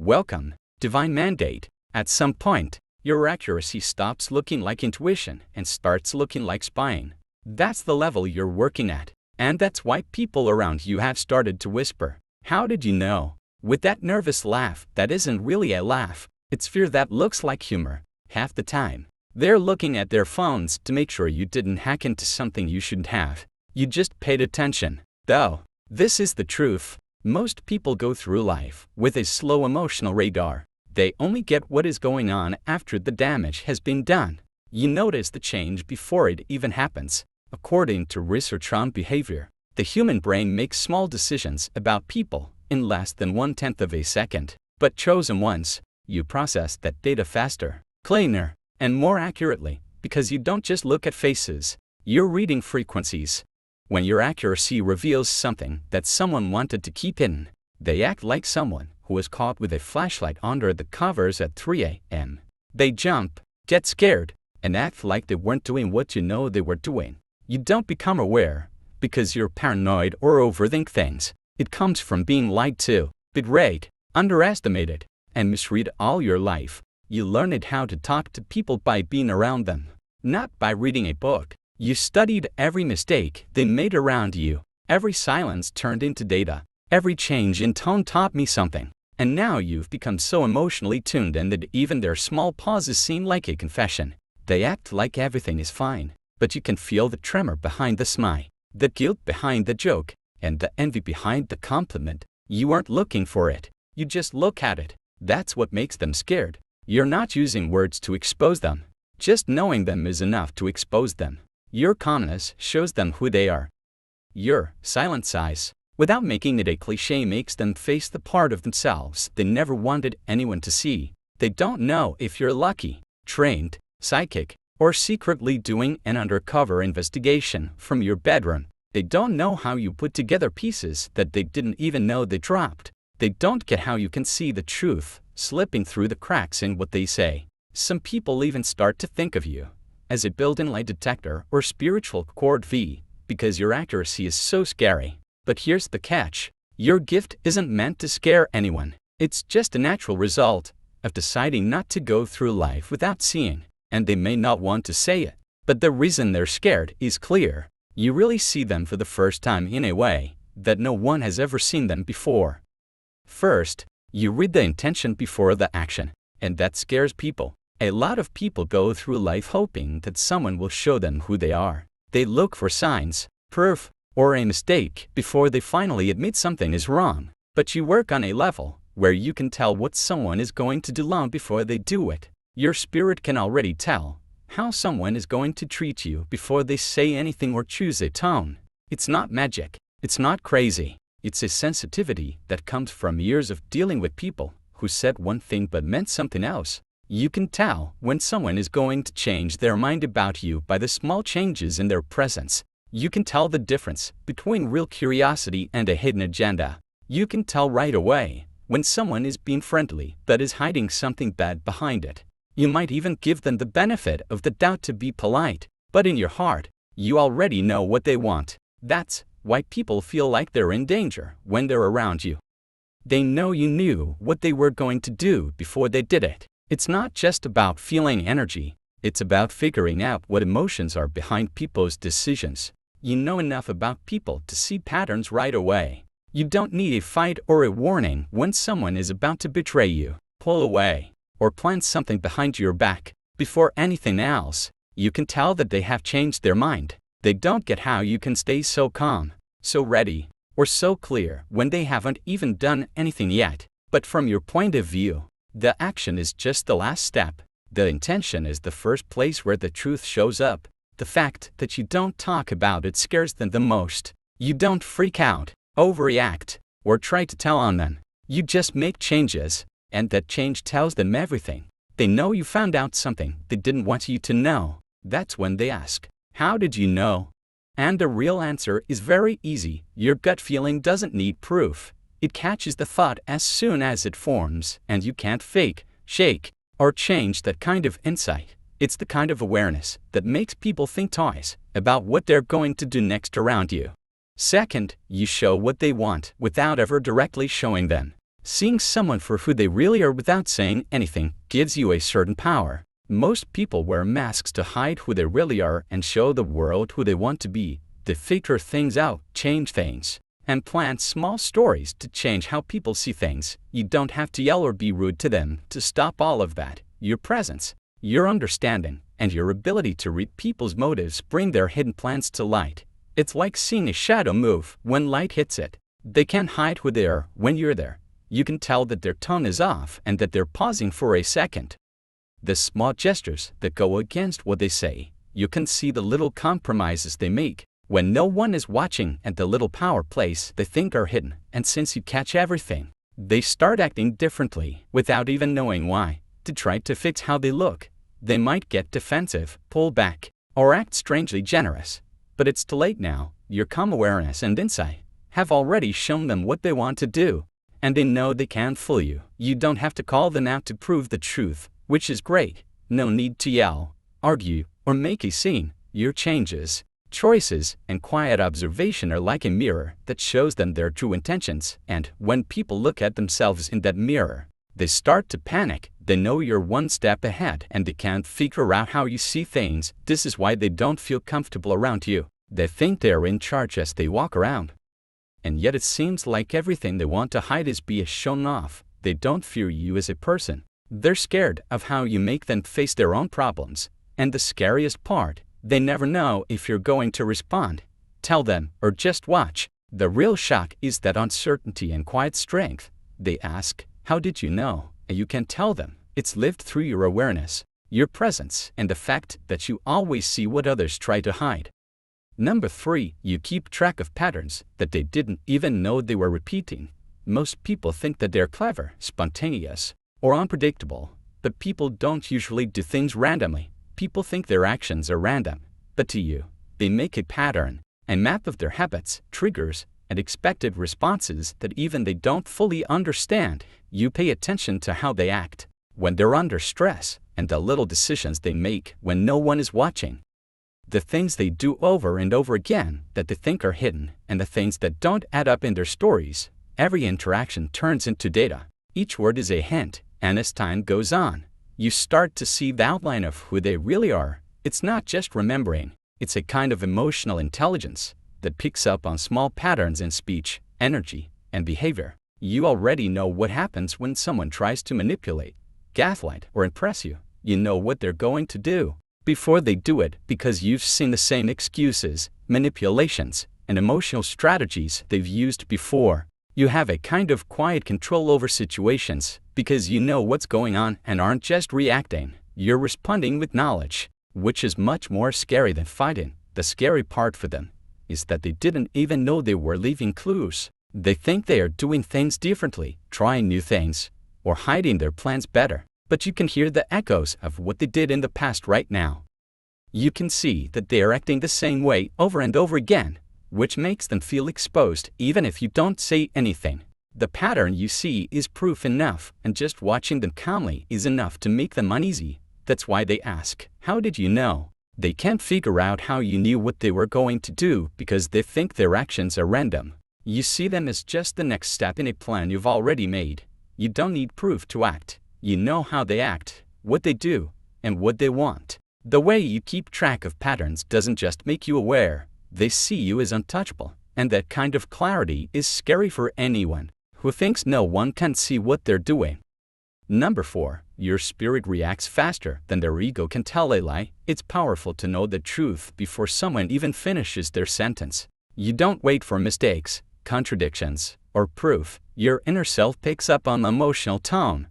Welcome, divine mandate. At some point, your accuracy stops looking like intuition and starts looking like spying. That's the level you're working at. And that's why people around you have started to whisper, "How did you know?" With that nervous laugh that isn't really a laugh. It's fear that looks like humor. Half the time, they're looking at their phones to make sure you didn't hack into something you shouldn't have. You just paid attention. Though, this is the truth. Most people go through life with a slow emotional radar. They only get what is going on after the damage has been done. You notice the change before it even happens. According to research on behavior, the human brain makes small decisions about people in less than 1/10 of a second. But chosen ones, you process that data faster, cleaner, and more accurately, because you don't just look at faces, you're reading frequencies. When your accuracy reveals something that someone wanted to keep hidden, they act like someone who was caught with a flashlight under the covers at 3 a.m. They jump, get scared, and act like they weren't doing what you know they were doing. You don't become aware because you're paranoid or overthink things. It comes from being lied to, betrayed, underestimated, and misread all your life. You learned how to talk to people by being around them, not by reading a book. You studied every mistake they made around you. Every silence turned into data. Every change in tone taught me something. And now you've become so emotionally tuned in that even their small pauses seem like a confession. They act like everything is fine, but you can feel the tremor behind the smile, the guilt behind the joke, and the envy behind the compliment. You aren't looking for it. You just look at it. That's what makes them scared. You're not using words to expose them. Just knowing them is enough to expose them. Your calmness shows them who they are. Your silent sighs, without making it a cliché, makes them face the part of themselves they never wanted anyone to see. They don't know if you're lucky, trained, psychic, or secretly doing an undercover investigation from your bedroom. They don't know how you put together pieces that they didn't even know they dropped. They don't get how you can see the truth slipping through the cracks in what they say. Some people even start to think of you as a built-in lie detector or spiritual cord V, because your accuracy is so scary. But here's the catch. Your gift isn't meant to scare anyone. It's just a natural result of deciding not to go through life without seeing. And they may not want to say it, but the reason they're scared is clear. You really see them for the first time in a way that no one has ever seen them before. First, you read the intention before the action, and that scares people. A lot of people go through life hoping that someone will show them who they are. They look for signs, proof, or a mistake before they finally admit something is wrong. But you work on a level where you can tell what someone is going to do long before they do it. Your spirit can already tell how someone is going to treat you before they say anything or choose a tone. It's not magic. It's not crazy. It's a sensitivity that comes from years of dealing with people who said one thing but meant something else. You can tell when someone is going to change their mind about you by the small changes in their presence. You can tell the difference between real curiosity and a hidden agenda. You can tell right away when someone is being friendly but is hiding something bad behind it. You might even give them the benefit of the doubt to be polite, but in your heart, you already know what they want. That's why people feel like they're in danger when they're around you. They know you knew what they were going to do before they did it. It's not just about feeling energy. It's about figuring out what emotions are behind people's decisions. You know enough about people to see patterns right away. You don't need a fight or a warning when someone is about to betray you, pull away, or plant something behind your back. Before anything else, you can tell that they have changed their mind. They don't get how you can stay so calm, so ready, or so clear when they haven't even done anything yet. But from your point of view, the action is just the last step. The intention is the first place where the truth shows up. The fact that you don't talk about it scares them the most. You don't freak out, overreact, or try to tell on them. You just make changes, and that change tells them everything. They know you found out something they didn't want you to know. That's when they ask, "How did you know?" And the real answer is very easy. Your gut feeling doesn't need proof. It catches the thought as soon as it forms, and you can't fake, shake, or change that kind of insight. It's the kind of awareness that makes people think twice about what they're going to do next around you. Second, you show what they want without ever directly showing them. Seeing someone for who they really are without saying anything gives you a certain power. Most people wear masks to hide who they really are and show the world who they want to be. They figure things out, change things, and plant small stories to change how people see things. You don't have to yell or be rude to them to stop all of that. Your presence, your understanding, and your ability to read people's motives bring their hidden plans to light. It's like seeing a shadow move when light hits it. They can't hide who they are when you're there. You can tell that their tone is off and that they're pausing for a second. The small gestures that go against what they say. You can see the little compromises they make when no one is watching, and the little power plays they think are hidden. And since you catch everything, they start acting differently without even knowing why. To try to fix how they look, they might get defensive, pull back, or act strangely generous. But it's too late now. Your calm awareness and insight have already shown them what they want to do, and they know they can't fool you. You don't have to call them out to prove the truth, which is great. No need to yell, argue, or make a scene. Your changes, choices, and quiet observation are like a mirror that shows them their true intentions. And when people look at themselves in that mirror, they start to panic. They know you're one step ahead and they can't figure out how you see things. This is why they don't feel comfortable around you. They think they're in charge as they walk around. And yet it seems like everything they want to hide is being shown off. They don't fear you as a person. They're scared of how you make them face their own problems. And the scariest part, they never know if you're going to respond, tell them, or just watch. The real shock is that uncertainty and quiet strength. They ask, how did you know? And you can tell them. It's lived through your awareness, your presence, and the fact that you always see what others try to hide. Number 3, you keep track of patterns that they didn't even know they were repeating. Most people think that they're clever, spontaneous, or unpredictable, but people don't usually do things randomly. People think their actions are random, but to you, they make a pattern, a map of their habits, triggers, and expected responses that even they don't fully understand. You pay attention to how they act when they're under stress, and the little decisions they make when no one is watching. The things they do over and over again that they think are hidden, and the things that don't add up in their stories. Every interaction turns into data. Each word is a hint, and as time goes on, you start to see the outline of who they really are. It's not just remembering, it's a kind of emotional intelligence that picks up on small patterns in speech, energy, and behavior. You already know what happens when someone tries to manipulate, gaslight, or impress you. You know what they're going to do before they do it because you've seen the same excuses, manipulations, and emotional strategies they've used before. You have a kind of quiet control over situations because you know what's going on and aren't just reacting. You're responding with knowledge, which is much more scary than fighting. The scary part for them is that they didn't even know they were leaving clues. They think they are doing things differently, trying new things, or hiding their plans better. But you can hear the echoes of what they did in the past right now. You can see that they are acting the same way over and over again, which makes them feel exposed even if you don't say anything. The pattern you see is proof enough, and just watching them calmly is enough to make them uneasy. That's why they ask, how did you know? They can't figure out how you knew what they were going to do because they think their actions are random. You see them as just the next step in a plan you've already made. You don't need proof to act. You know how they act, what they do, and what they want. The way you keep track of patterns doesn't just make you aware. They see you as untouchable, and that kind of clarity is scary for anyone who thinks no one can see what they're doing. Number 4, your spirit reacts faster than their ego can tell a lie. It's powerful to know the truth before someone even finishes their sentence. You don't wait for mistakes, contradictions, or proof. Your inner self picks up on the emotional tone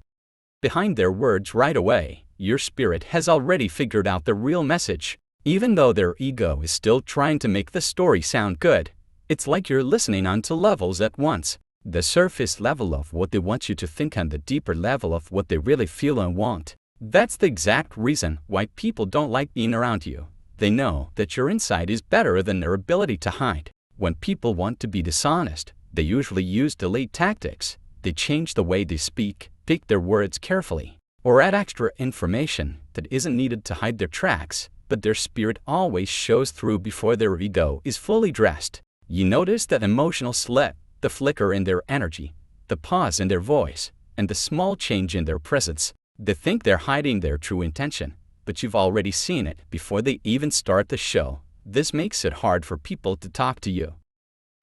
behind their words right away. Your spirit has already figured out the real message. Even though their ego is still trying to make the story sound good, it's like you're listening on two levels at once. The surface level of what they want you to think and the deeper level of what they really feel and want. That's the exact reason why people don't like being around you. They know that your insight is better than their ability to hide. When people want to be dishonest, they usually use delayed tactics. They change the way they speak, pick their words carefully, or add extra information that isn't needed to hide their tracks. But their spirit always shows through before their ego is fully dressed. You notice that emotional slip, the flicker in their energy, the pause in their voice, and the small change in their presence. They think they're hiding their true intention, but you've already seen it before they even start the show. This makes it hard for people to talk to you.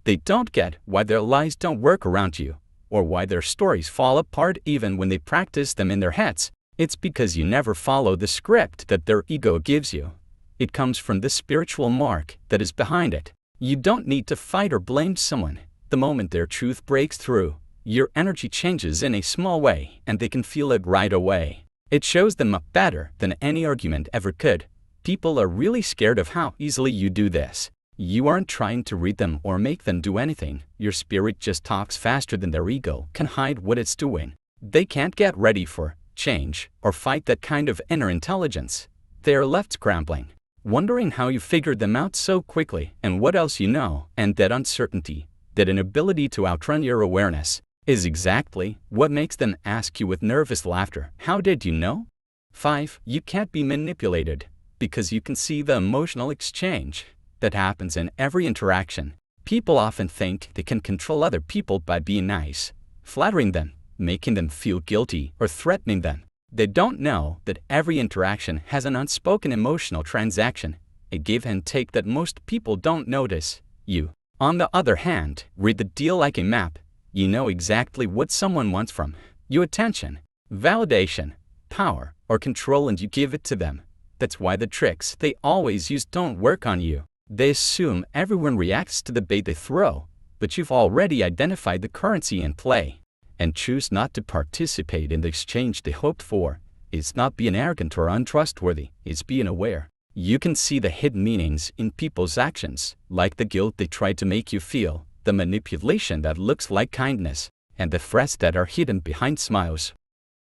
They don't get why their lies don't work around you, or why their stories fall apart even when they practice them in their heads. It's because you never follow the script that their ego gives you. It comes from the spiritual mark that is behind it. You don't need to fight or blame someone. The moment their truth breaks through, your energy changes in a small way, and they can feel it right away. It shows them up better than any argument ever could. People are really scared of how easily you do this. You aren't trying to read them or make them do anything. Your spirit just talks faster than their ego can hide what it's doing. They can't get ready for change or fight that kind of inner intelligence. They are left scrambling, wondering how you figured them out so quickly and what else you know, and that uncertainty, that inability to outrun your awareness, is exactly what makes them ask you with nervous laughter, "How did you know?" 5. You can't be manipulated, because you can see the emotional exchange that happens in every interaction. People often think they can control other people by being nice, flattering them, making them feel guilty, or threatening them. They don't know that every interaction has an unspoken emotional transaction, a give and take that most people don't notice. You, on the other hand, read the deal like a map. You know exactly what someone wants from you: attention, validation, power, or control, and you give it to them. That's why the tricks they always use don't work on you. They assume everyone reacts to the bait they throw, but you've already identified the currency in play and choose not to participate in the exchange they hoped for. It's not being arrogant or untrustworthy, it's being aware. You can see the hidden meanings in people's actions, like the guilt they try to make you feel, the manipulation that looks like kindness, and the threats that are hidden behind smiles.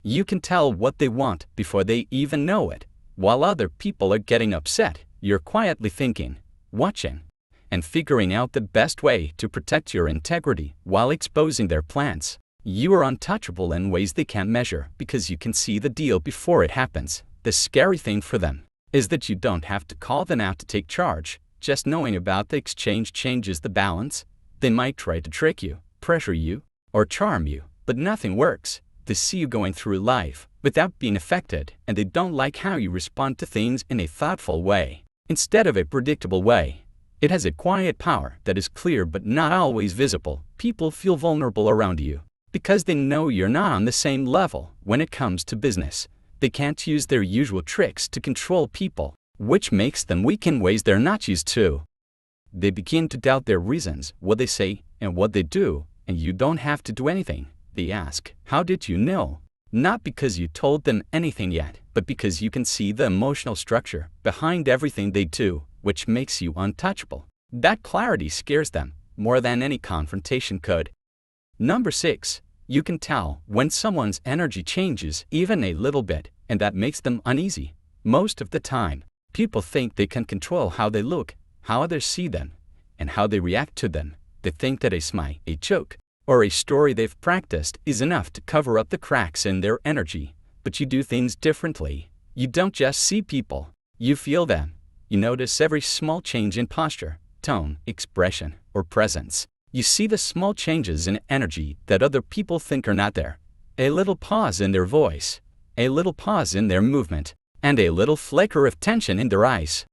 You can tell what they want before they even know it. While other people are getting upset, you're quietly thinking, watching, and figuring out the best way to protect your integrity while exposing their plans. You are untouchable in ways they can't measure because you can see the deal before it happens. The scary thing for them is that you don't have to call them out to take charge. Just knowing about the exchange changes the balance. They might try to trick you, pressure you, or charm you, but nothing works. They see you going through life without being affected, and they don't like how you respond to things in a thoughtful way instead of a predictable way. It has a quiet power that is clear but not always visible. People feel vulnerable around you because they know you're not on the same level when it comes to business. They can't use their usual tricks to control people, which makes them weak in ways they're not used to. They begin to doubt their reasons, what they say, and what they do, and you don't have to do anything. They ask, "How did you know?" Not because you told them anything yet, but because you can see the emotional structure behind everything they do, which makes you untouchable. That clarity scares them more than any confrontation could. Number 6. You can tell when someone's energy changes even a little bit, and that makes them uneasy. Most of the time, people think they can control how they look, how others see them, and how they react to them. They think that a smile, a joke, or a story they've practiced is enough to cover up the cracks in their energy. But you do things differently. You don't just see people, you feel them. You notice every small change in posture, tone, expression, or presence. You see the small changes in energy that other people think are not there. A little pause in their voice, a little pause in their movement, and a little flicker of tension in their eyes.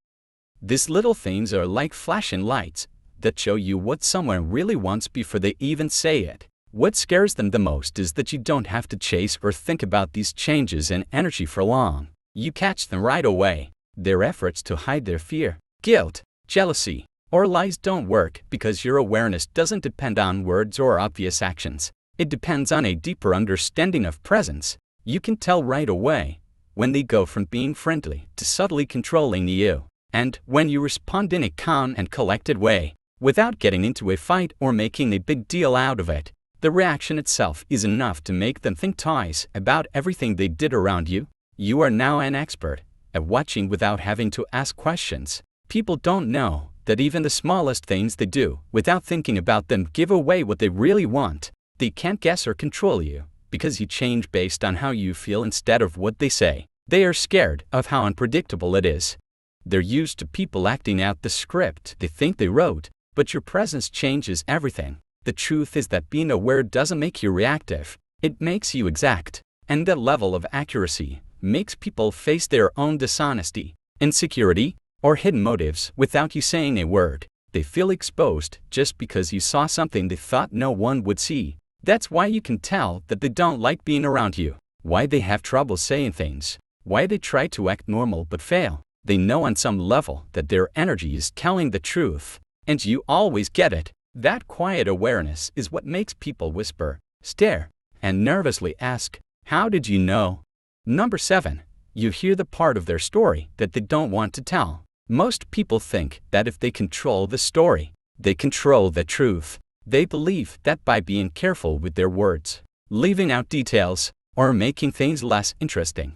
These little things are like flashing lights that show you what someone really wants before they even say it. What scares them the most is that you don't have to chase or think about these changes in energy for long. You catch them right away. Their efforts to hide their fear, guilt, jealousy, or lies don't work because your awareness doesn't depend on words or obvious actions. It depends on a deeper understanding of presence. You can tell right away when they go from being friendly to subtly controlling you, and when you respond in a calm and collected way, without getting into a fight or making a big deal out of it. The reaction itself is enough to make them think twice about everything they did around you. You are now an expert at watching without having to ask questions. People don't know that even the smallest things they do, without thinking about them, give away what they really want. They can't guess or control you, because you change based on how you feel instead of what they say. They are scared of how unpredictable it is. They're used to people acting out the script they think they wrote, but your presence changes everything. The truth is that being aware doesn't make you reactive, it makes you exact. And that level of accuracy makes people face their own dishonesty, insecurity, or hidden motives without you saying a word. They feel exposed just because you saw something they thought no one would see. That's why you can tell that they don't like being around you, why they have trouble saying things, why they try to act normal but fail. They know on some level that their energy is telling the truth, and you always get it. That quiet awareness is what makes people whisper, stare, and nervously ask, "How did you know?" Number 7. You hear the part of their story that they don't want to tell. Most people think that if they control the story, they control the truth. They believe that by being careful with their words, leaving out details, or making things less interesting,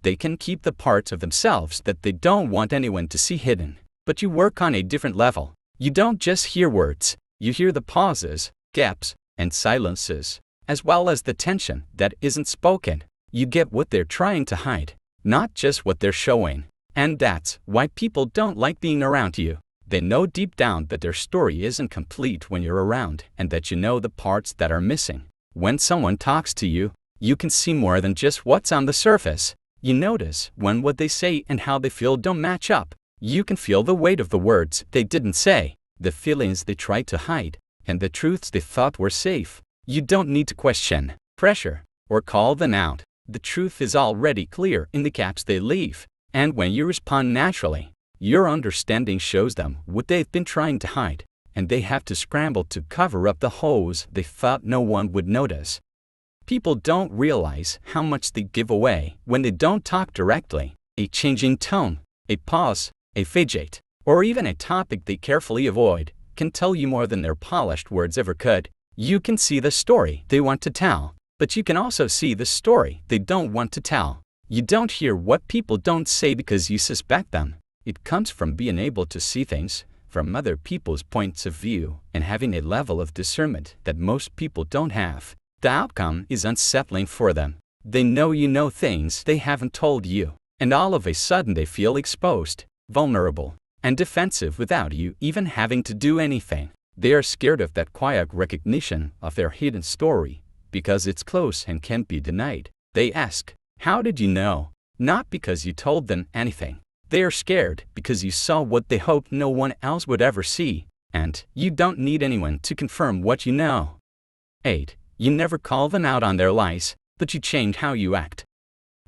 they can keep the parts of themselves that they don't want anyone to see hidden. But you work on a different level. You don't just hear words, you hear the pauses, gaps, and silences, as well as the tension that isn't spoken. You get what they're trying to hide, not just what they're showing. And that's why people don't like being around you. They know deep down that their story isn't complete when you're around, and that you know the parts that are missing. When someone talks to you, you can see more than just what's on the surface. You notice when what they say and how they feel don't match up. You can feel the weight of the words they didn't say, the feelings they tried to hide, and the truths they thought were safe. You don't need to question, pressure, or call them out. The truth is already clear in the gaps they leave. And when you respond naturally, your understanding shows them what they've been trying to hide, and they have to scramble to cover up the holes they thought no one would notice. People don't realize how much they give away when they don't talk directly. A changing tone, a pause, a fidget, or even a topic they carefully avoid can tell you more than their polished words ever could. You can see the story they want to tell, but you can also see the story they don't want to tell. You don't hear what people don't say because you suspect them. It comes from being able to see things from other people's points of view and having a level of discernment that most people don't have. The outcome is unsettling for them. They know you know things they haven't told you, and all of a sudden they feel exposed, vulnerable, and defensive without you even having to do anything. They are scared of that quiet recognition of their hidden story because it's close and can't be denied. They ask, "How did you know?" Not because you told them anything. They are scared because you saw what they hoped no one else would ever see, and you don't need anyone to confirm what you know. 8. You never call them out on their lies, but you change how you act.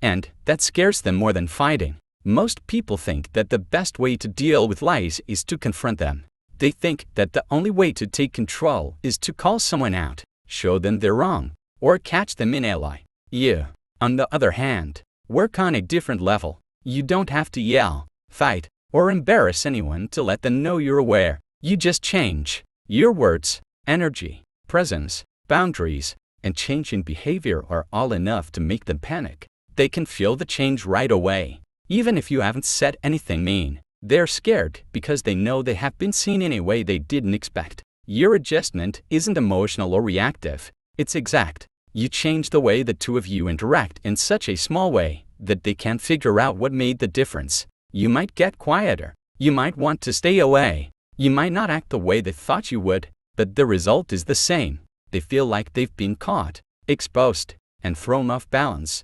And that scares them more than fighting. Most people think that the best way to deal with lies is to confront them. They think that the only way to take control is to call someone out, show them they're wrong, or catch them in a lie. You, on the other hand, work on a different level. You don't have to yell, fight, or embarrass anyone to let them know you're aware. You just change. Your words, energy, presence, boundaries, and change in behavior are all enough to make them panic. They can feel the change right away, even if you haven't said anything mean. They're scared because they know they have been seen in a way they didn't expect. Your adjustment isn't emotional or reactive, it's exact. You change the way the two of you interact in such a small way that they can't figure out what made the difference. You might get quieter. You might want to stay away. You might not act the way they thought you would, but the result is the same. They feel like they've been caught, exposed, and thrown off balance.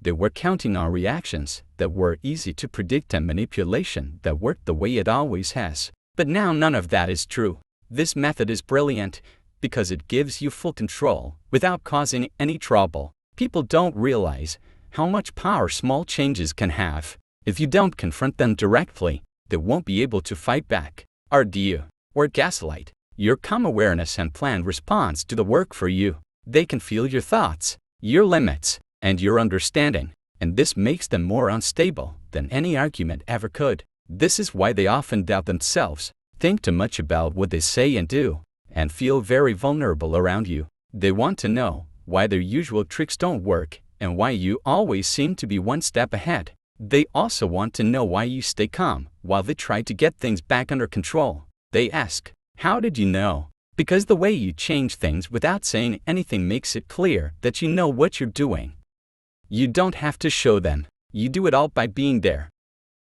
They were counting on reactions that were easy to predict and manipulation that worked the way it always has. But now none of that is true. This method is brilliant because it gives you full control without causing any trouble. People don't realize how much power small changes can have. If you don't confront them directly, they won't be able to fight back, argue, or gaslight. Your calm awareness and planned response to the work for you. They can feel your thoughts, your limits, and your understanding, and this makes them more unstable than any argument ever could. This is why they often doubt themselves, think too much about what they say and do, and feel very vulnerable around you. They want to know why their usual tricks don't work and why you always seem to be one step ahead. They also want to know why you stay calm while they try to get things back under control. They ask, "How did you know?" Because the way you change things without saying anything makes it clear that you know what you're doing. You don't have to show them. You do it all by being there.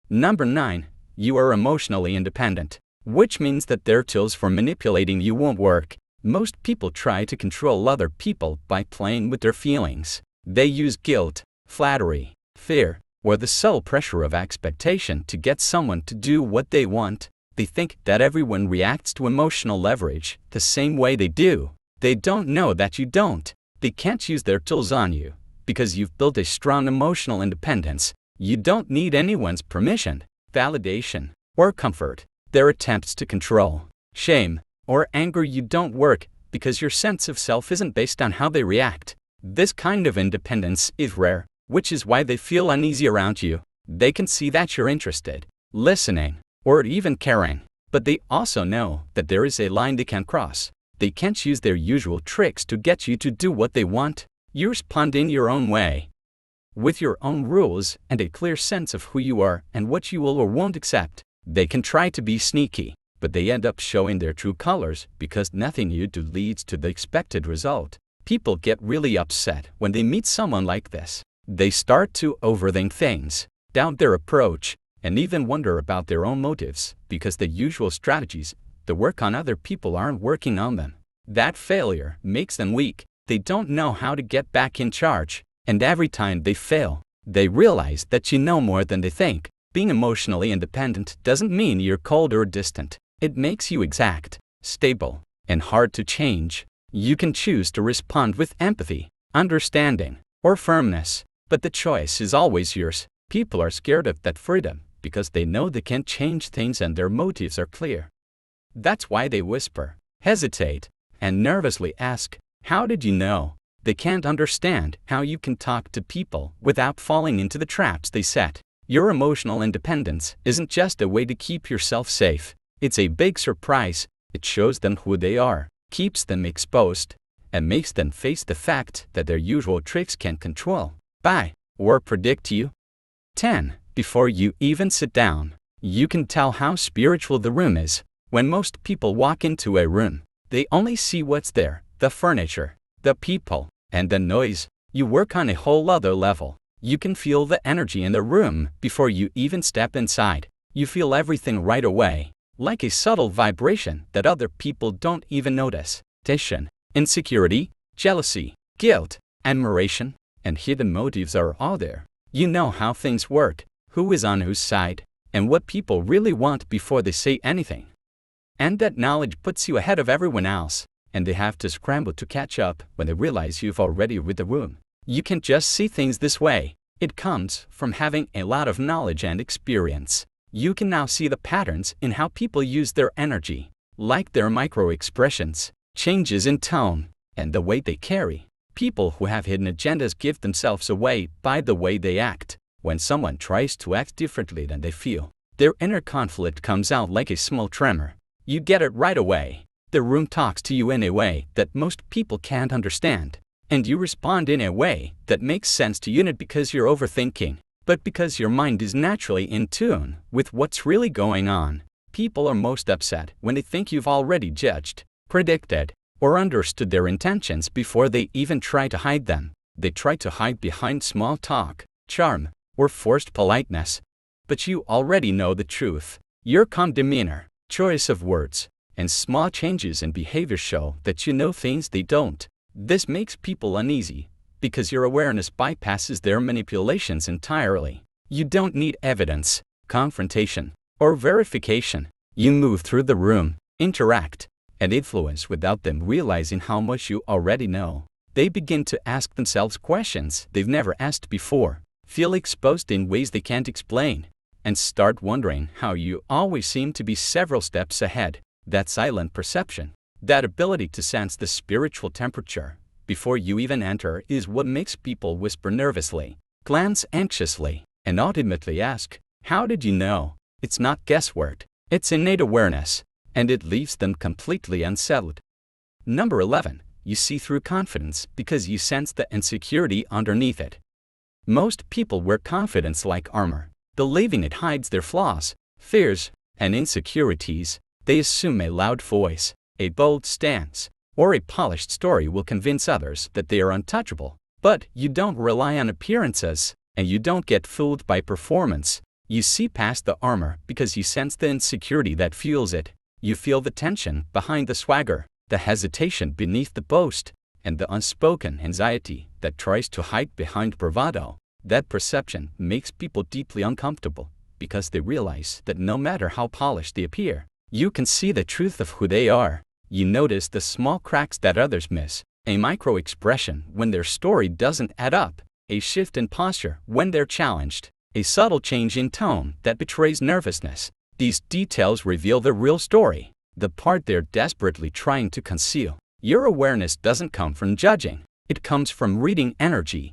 Number 9. You are emotionally independent, which means that their tools for manipulating you won't work. Most people try to control other people by playing with their feelings. They use guilt, flattery, fear, or the subtle pressure of expectation to get someone to do what they want. They think that everyone reacts to emotional leverage the same way they do. They don't know that you don't. They can't use their tools on you because you've built a strong emotional independence. You don't need anyone's permission, validation, or comfort. Their attempts to control, shame, or anger you don't work because your sense of self isn't based on how they react. This kind of independence is rare, which is why they feel uneasy around you. They can see that you're interested, listening, or even caring, but they also know that there is a line they can't cross. They can't use their usual tricks to get you to do what they want. You respond in your own way, with your own rules and a clear sense of who you are and what you will or won't accept. They can try to be sneaky, but they end up showing their true colors because nothing you do leads to the expected result. People get really upset when they meet someone like this. They start to overthink things, doubt their approach, and even wonder about their own motives because the usual strategies that work on other people aren't working on them. That failure makes them weak. They don't know how to get back in charge, and every time they fail, they realize that you know more than they think. Being emotionally independent doesn't mean you're cold or distant. It makes you exact, stable, and hard to change. You can choose to respond with empathy, understanding, or firmness, but the choice is always yours. People are scared of that freedom because they know they can't change things and their motives are clear. That's why they whisper, hesitate, and nervously ask, "How did you know?" They can't understand how you can talk to people without falling into the traps they set. Your emotional independence isn't just a way to keep yourself safe. It's a big surprise. It shows them who they are, keeps them exposed, and makes them face the fact that their usual tricks can't control, buy, or predict you. 10. Before you even sit down, you can tell how spiritual the room is. When most people walk into a room, they only see what's there, the furniture, the people, and the noise. You work on a whole other level. You can feel the energy in the room before you even step inside. You feel everything right away, like a subtle vibration that other people don't even notice. Tension, insecurity, jealousy, guilt, admiration, and hidden motives are all there. You know how things work, who is on whose side, and what people really want before they say anything. And that knowledge puts you ahead of everyone else, and they have to scramble to catch up when they realize you've already read the room. You can't just see things this way. It comes from having a lot of knowledge and experience. You can now see the patterns in how people use their energy, like their micro-expressions, changes in tone, and the weight they carry. People who have hidden agendas give themselves away by the way they act. When someone tries to act differently than they feel, their inner conflict comes out like a small tremor. You get it right away. The room talks to you in a way that most people can't understand. And you respond in a way that makes sense to you not because you're overthinking, but because your mind is naturally in tune with what's really going on. People are most upset when they think you've already judged, predicted, or understood their intentions before they even try to hide them. They try to hide behind small talk, charm, or forced politeness. But you already know the truth. Your calm demeanor, choice of words, and small changes in behavior show that you know things they don't. This makes people uneasy because your awareness bypasses their manipulations entirely. You don't need evidence, confrontation, or verification. You move through the room, interact, and influence without them realizing how much you already know. They begin to ask themselves questions they've never asked before, feel exposed in ways they can't explain, and start wondering how you always seem to be several steps ahead. That silent perception, that ability to sense the spiritual temperature before you even enter is what makes people whisper nervously, glance anxiously, and ultimately ask, "How did you know?" It's not guesswork, it's innate awareness, and it leaves them completely unsettled. Number 11. You see through confidence because you sense the insecurity underneath it. Most people wear confidence like armor, believing it hides their flaws, fears, and insecurities. They assume a loud voice, a bold stance, or a polished story will convince others that they are untouchable. But you don't rely on appearances, and you don't get fooled by performance. You see past the armor because you sense the insecurity that fuels it. You feel the tension behind the swagger, the hesitation beneath the boast, and the unspoken anxiety that tries to hide behind bravado. That perception makes people deeply uncomfortable because they realize that no matter how polished they appear, you can see the truth of who they are. You notice the small cracks that others miss, a micro-expression when their story doesn't add up, a shift in posture when they're challenged, a subtle change in tone that betrays nervousness. These details reveal the real story, the part they're desperately trying to conceal. Your awareness doesn't come from judging, it comes from reading energy.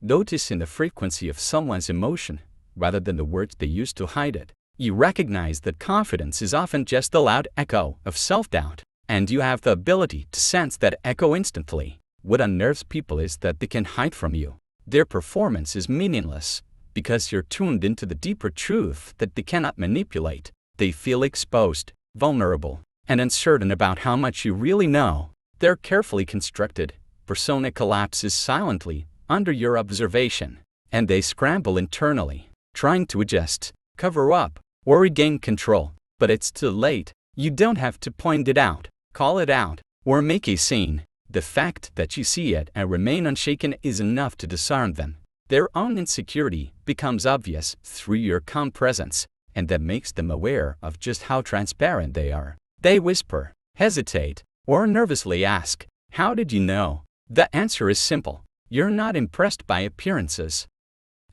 Noticing the frequency of someone's emotion, rather than the words they use to hide it. You recognize that confidence is often just the loud echo of self-doubt, and you have the ability to sense that echo instantly. What unnerves people is that they can hide from you. Their performance is meaningless, because you're tuned into the deeper truth that they cannot manipulate. They feel exposed, vulnerable, and uncertain about how much you really know. Their carefully constructed persona collapses silently under your observation, and they scramble internally, trying to adjust, cover up, or regain control. But it's too late. You don't have to point it out, call it out, or make a scene. The fact that you see it and remain unshaken is enough to disarm them. Their own insecurity becomes obvious through your calm presence, and that makes them aware of just how transparent they are. They whisper, hesitate, or nervously ask, "How did you know?" The answer is simple. You're not impressed by appearances,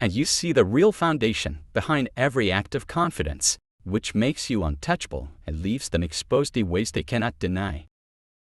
and you see the real foundation behind every act of confidence, which makes you untouchable and leaves them exposed in ways they cannot deny.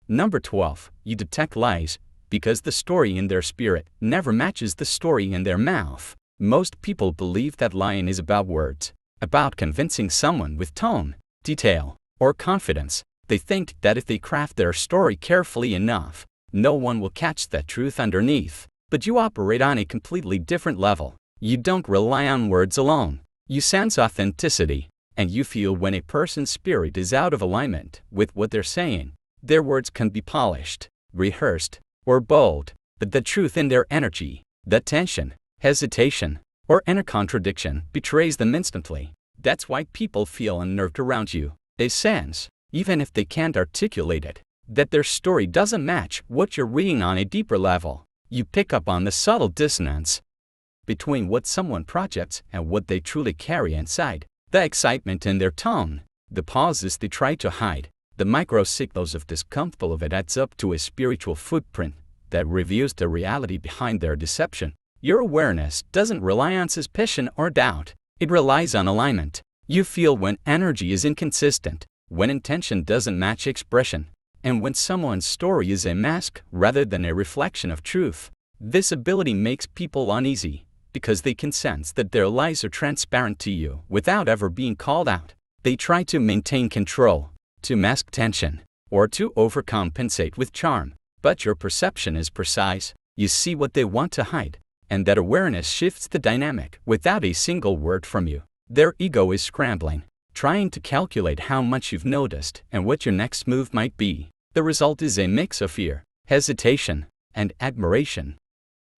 Number 12. You detect lies because the story in their spirit never matches the story in their mouth. Most people believe that lying is about words, about convincing someone with tone, detail, or confidence. They think that if they craft their story carefully enough, no one will catch that truth underneath. But you operate on a completely different level. You don't rely on words alone. You sense authenticity, and you feel when a person's spirit is out of alignment with what they're saying. Their words can be polished, rehearsed, or bold, but the truth in their energy, the tension, hesitation, or inner contradiction betrays them instantly. That's why people feel unnerved around you. They sense, even if they can't articulate it, that their story doesn't match what you're reading on a deeper level. You pick up on the subtle dissonance between what someone projects and what they truly carry inside. The excitement in their tone, the pauses they try to hide, the micro signals of discomfort. All of it adds up to a spiritual footprint that reveals the reality behind their deception. Your awareness doesn't rely on suspicion or doubt. It relies on alignment. You feel when energy is inconsistent, when intention doesn't match expression, and when someone's story is a mask rather than a reflection of truth. This ability makes people uneasy because they can sense that their lies are transparent to you without ever being called out. They try to maintain control, to mask tension, or to overcompensate with charm. But your perception is precise. You see what they want to hide, and that awareness shifts the dynamic without a single word from you. Their ego is scrambling, trying to calculate how much you've noticed and what your next move might be. The result is a mix of fear, hesitation, and admiration.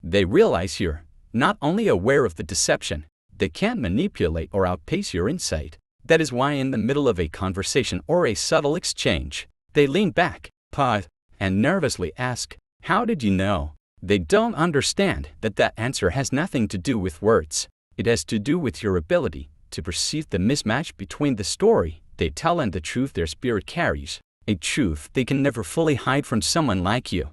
They realize you're not only aware of the deception, they can't manipulate or outpace your insight. That is why in the middle of a conversation or a subtle exchange, they lean back, pause, and nervously ask, "How did you know?" They don't understand that that answer has nothing to do with words. It has to do with your ability to perceive the mismatch between the story they tell and the truth their spirit carries, a truth they can never fully hide from someone like you.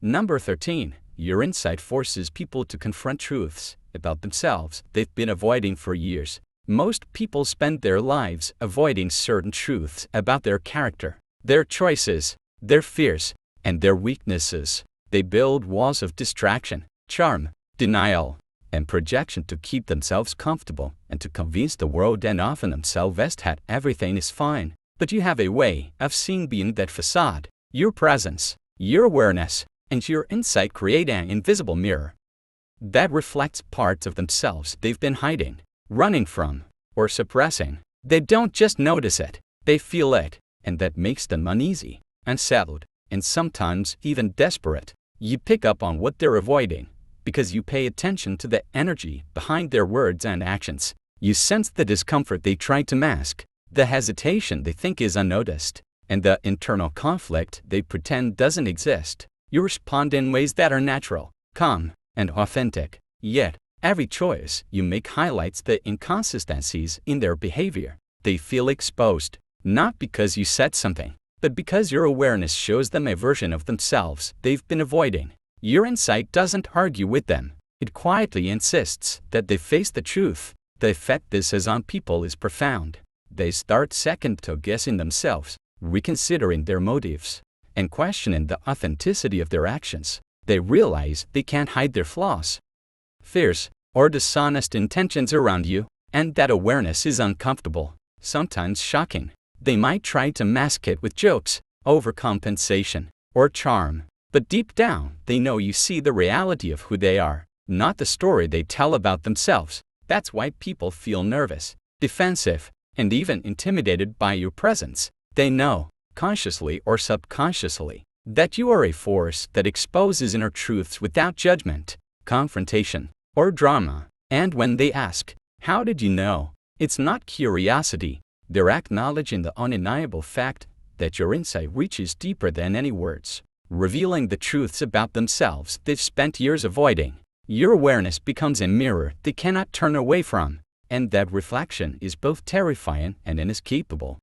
Number 13. Your insight forces people to confront truths about themselves they've been avoiding for years. Most people spend their lives avoiding certain truths about their character, their choices, their fears, and their weaknesses. They build walls of distraction, charm, denial, and projection to keep themselves comfortable and to convince the world and often themselves that everything is fine. But you have a way of seeing beyond that facade. Your presence, your awareness, and your insight create an invisible mirror that reflects parts of themselves they've been hiding, running from, or suppressing. They don't just notice it, they feel it, and that makes them uneasy, unsettled, and sometimes even desperate. You pick up on what they're avoiding because you pay attention to the energy behind their words and actions. You sense the discomfort they try to mask, the hesitation they think is unnoticed, and the internal conflict they pretend doesn't exist. You respond in ways that are natural, calm, and authentic. Yet, every choice you make highlights the inconsistencies in their behavior. They feel exposed, not because you said something, but because your awareness shows them a version of themselves they've been avoiding. Your insight doesn't argue with them. It quietly insists that they face the truth. The effect this has on people is profound. They start second-guessing themselves, reconsidering their motives, and questioning the authenticity of their actions. They realize they can't hide their flaws, fears, or dishonest intentions around you, and that awareness is uncomfortable, sometimes shocking. They might try to mask it with jokes, overcompensation, or charm, but deep down, they know you see the reality of who they are, not the story they tell about themselves. That's why people feel nervous, defensive, and even intimidated by your presence. They know, consciously or subconsciously, that you are a force that exposes inner truths without judgment, confrontation, or drama. And when they ask, "How did you know?" it's not curiosity. They're acknowledging the undeniable fact that your insight reaches deeper than any words, revealing the truths about themselves they've spent years avoiding. Your awareness becomes a mirror they cannot turn away from, and that reflection is both terrifying and inescapable.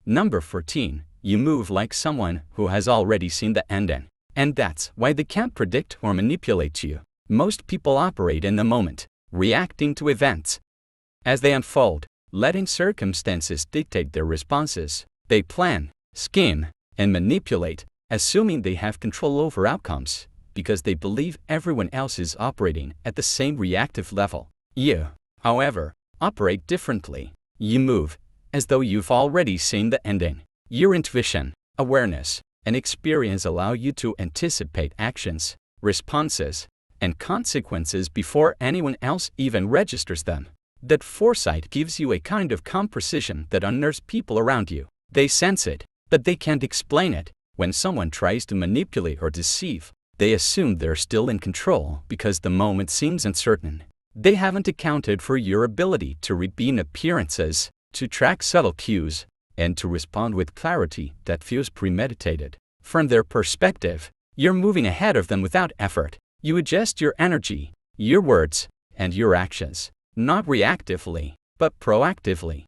Number 14. You move like someone who has already seen the ending. And that's why they can't predict or manipulate you. Most people operate in the moment, reacting to events as they unfold, letting circumstances dictate their responses. They plan, scheme, and manipulate, assuming they have control over outcomes, because they believe everyone else is operating at the same reactive level. You, however, operate differently. You move as though you've already seen the ending. Your intuition, awareness, and experience allow you to anticipate actions, responses, and consequences before anyone else even registers them. That foresight gives you a kind of calm precision that unnerves people around you. They sense it, but they can't explain it. When someone tries to manipulate or deceive, they assume they're still in control because the moment seems uncertain. They haven't accounted for your ability to read appearances, to track subtle cues, and to respond with clarity that feels premeditated. From their perspective, you're moving ahead of them without effort. You adjust your energy, your words, and your actions, not reactively, but proactively.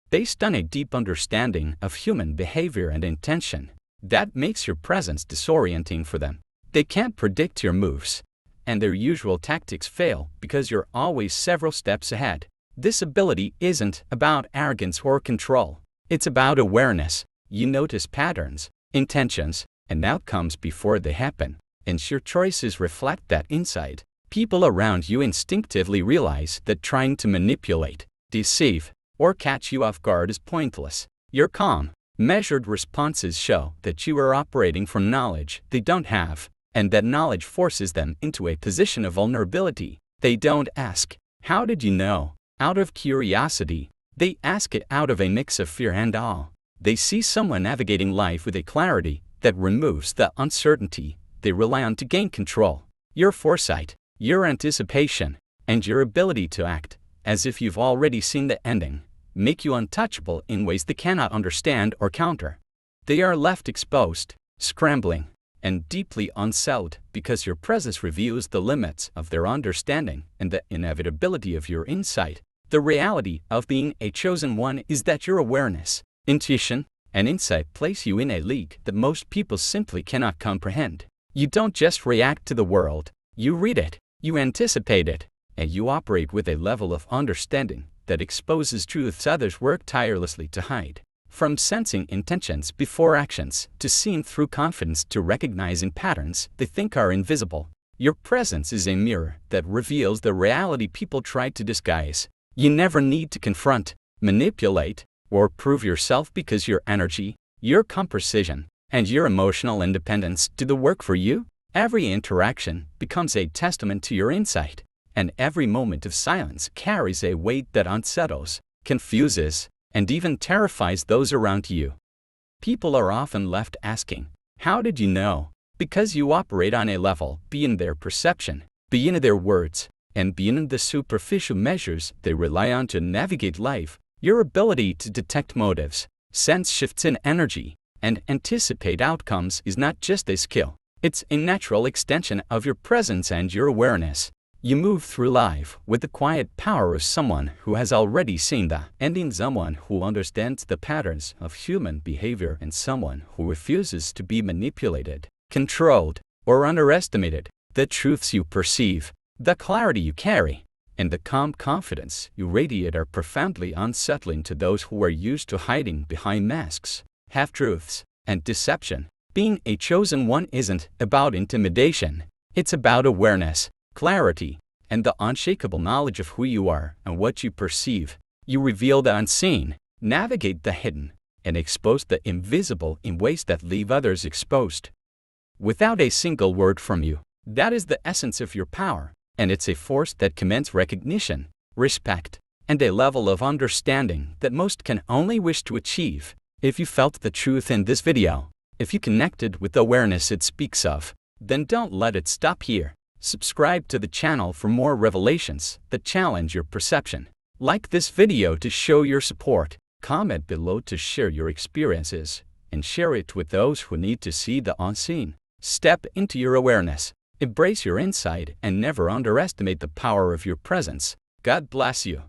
Based on a deep understanding of human behavior and intention, that makes your presence disorienting for them. They can't predict your moves, and their usual tactics fail because you're always several steps ahead. This ability isn't about arrogance or control. It's about awareness. You notice patterns, intentions, and outcomes before they happen, and your choices reflect that insight. People around you instinctively realize that trying to manipulate, deceive, or catch you off guard is pointless. Your calm, measured responses show that you are operating from knowledge they don't have, and that knowledge forces them into a position of vulnerability. They don't ask, "How did you know?" out of curiosity. They ask it out of a mix of fear and awe. They see someone navigating life with a clarity that removes the uncertainty they rely on to gain control. Your foresight, your anticipation, and your ability to act as if you've already seen the ending make you untouchable in ways they cannot understand or counter. They are left exposed, scrambling, and deeply unsettled because your presence reveals the limits of their understanding and the inevitability of your insight. The reality of being a chosen one is that your awareness, intuition, and insight place you in a league that most people simply cannot comprehend. You don't just react to the world, you read it, you anticipate it, and you operate with a level of understanding that exposes truths others work tirelessly to hide. From sensing intentions before actions to seeing through confidence to recognizing patterns they think are invisible, your presence is a mirror that reveals the reality people try to disguise. You never need to confront, manipulate, or prove yourself because your energy, your precision, and your emotional independence do the work for you. Every interaction becomes a testament to your insight, and every moment of silence carries a weight that unsettles, confuses, and even terrifies those around you. People are often left asking, "How did you know?" Because you operate on a level beyond their perception, beyond their words, and beyond the superficial measures they rely on to navigate life. Your ability to detect motives, sense shifts in energy, and anticipate outcomes is not just a skill. It's a natural extension of your presence and your awareness. You move through life with the quiet power of someone who has already seen the ending, someone who understands the patterns of human behavior, and someone who refuses to be manipulated, controlled, or underestimated. The truths you perceive, the clarity you carry, and the calm confidence you radiate are profoundly unsettling to those who are used to hiding behind masks, half-truths, and deception. Being a chosen one isn't about intimidation. It's about awareness, clarity, and the unshakable knowledge of who you are and what you perceive. You reveal the unseen, navigate the hidden, and expose the invisible in ways that leave others exposed. Without a single word from you, that is the essence of your power, and it's a force that commands recognition, respect, and a level of understanding that most can only wish to achieve. If you felt the truth in this video, if you connected with the awareness it speaks of, then don't let it stop here. Subscribe to the channel for more revelations that challenge your perception. Like this video to show your support, comment below to share your experiences, and share it with those who need to see the unseen. Step into your awareness, embrace your insight, and never underestimate the power of your presence. God bless you.